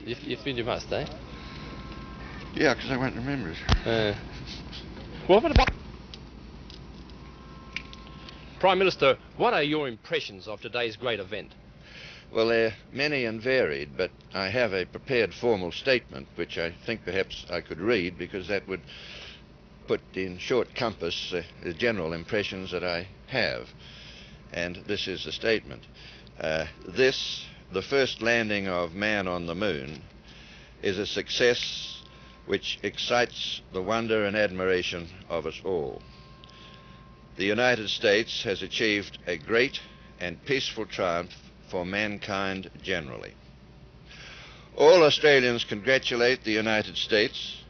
You feel you must, eh? Yeah, because I won't remember it. Well, what about... Prime Minister, what are your impressions of today's great event? Well, they're many and varied, but I have a prepared formal statement which I think perhaps I could read, because that would put in short compass the general impressions that I have. And this is the statement. The first landing of man on the moon, is a success which excites the wonder and admiration of us all. The United States has achieved a great and peaceful triumph for mankind generally. All Australians congratulate the United States,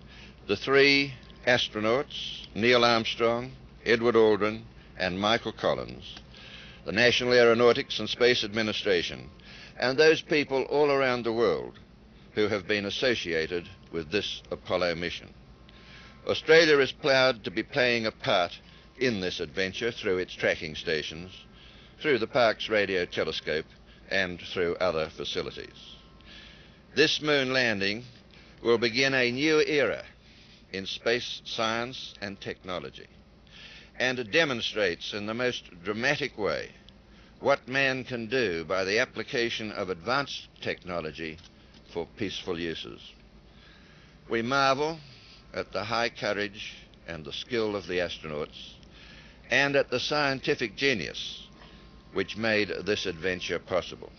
the 3 astronauts, Neil Armstrong, Edward Aldrin, and Michael Collins, the National Aeronautics and Space Administration, and those people all around the world who have been associated with this Apollo mission. Australia is proud to be playing a part in this adventure through its tracking stations, through the Parkes radio telescope, and through other facilities. This moon landing will begin a new era in space science and technology, and it demonstrates in the most dramatic way what man can do by the application of advanced technology for peaceful uses. We marvel at the high courage and the skill of the astronauts, and at the scientific genius which made this adventure possible.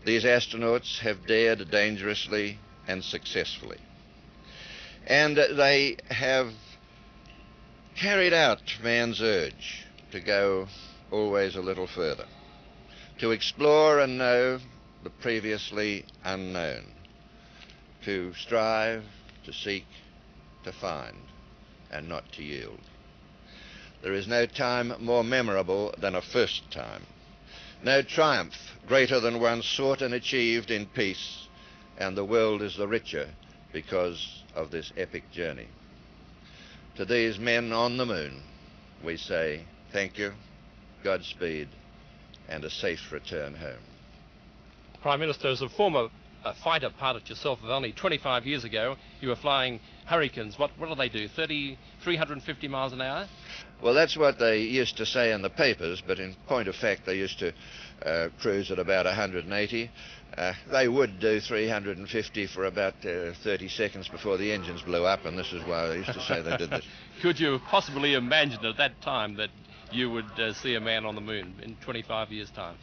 These astronauts have dared dangerously and successfully, and they have carried out man's urge to go always a little further, to explore and know the previously unknown, to strive, to seek, to find, and not to yield. There is no time more memorable than a first time, no triumph greater than one sought and achieved in peace, and the world is the richer because of this epic journey. To these men on the moon, we say thank you, Godspeed, and a safe return home. Prime Minister, as a former fighter pilot yourself, of only 25 years ago, you were flying Hurricanes. What do they do, 350 miles an hour? Well, that's what they used to say in the papers, but in point of fact they used to cruise at about 180. They would do 350 for about 30 seconds before the engines blew up, and this is why they used to say they did this. Could you possibly imagine at that time that you would see a man on the moon in 25 years' time?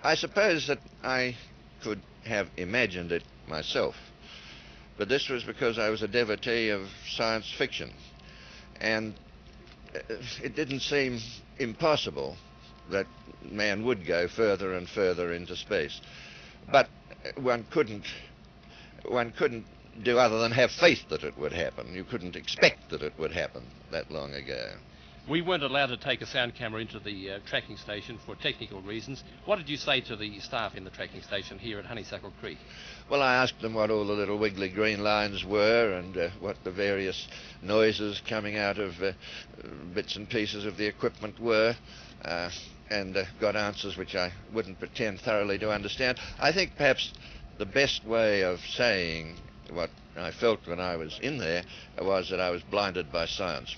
I suppose that I could have imagined it myself, but this was because I was a devotee of science fiction, and it didn't seem impossible that man would go further and further into space. But one couldn't do other than have faith that it would happen. You couldn't expect that it would happen that long ago. We weren't allowed to take a sound camera into the tracking station for technical reasons. What did you say to the staff in the tracking station here at Honeysuckle Creek? Well, I asked them what all the little wiggly green lines were, and what the various noises coming out of bits and pieces of the equipment were, and got answers which I wouldn't pretend thoroughly to understand. I think perhaps the best way of saying what I felt when I was in there was that I was blinded by science.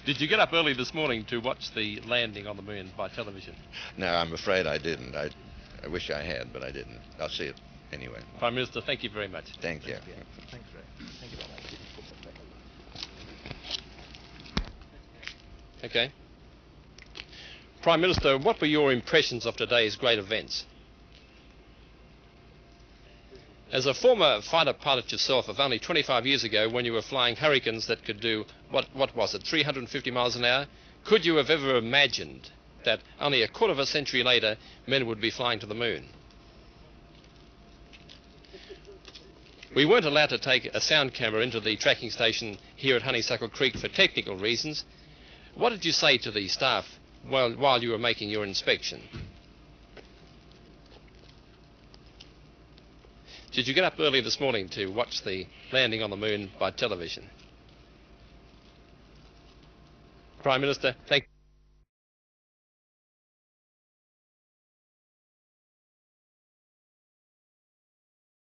Did you get up early this morning to watch the landing on the moon by television? No, I'm afraid I didn't. I wish I had, but I didn't. I'll see it anyway. Prime Minister, thank you very much. Thank you. Thanks, Ray. Thank you very much. Okay. Prime Minister, what were your impressions of today's great events? As a former fighter pilot yourself of only 25 years ago, when you were flying Hurricanes that could do, what was it, 350 miles an hour, could you have ever imagined that only a quarter of a century later men would be flying to the moon? We weren't allowed to take a sound camera into the tracking station here at Honeysuckle Creek for technical reasons. What did you say to the staff while you were making your inspection? Did you get up early this morning to watch the landing on the moon by television? Prime Minister, thank you.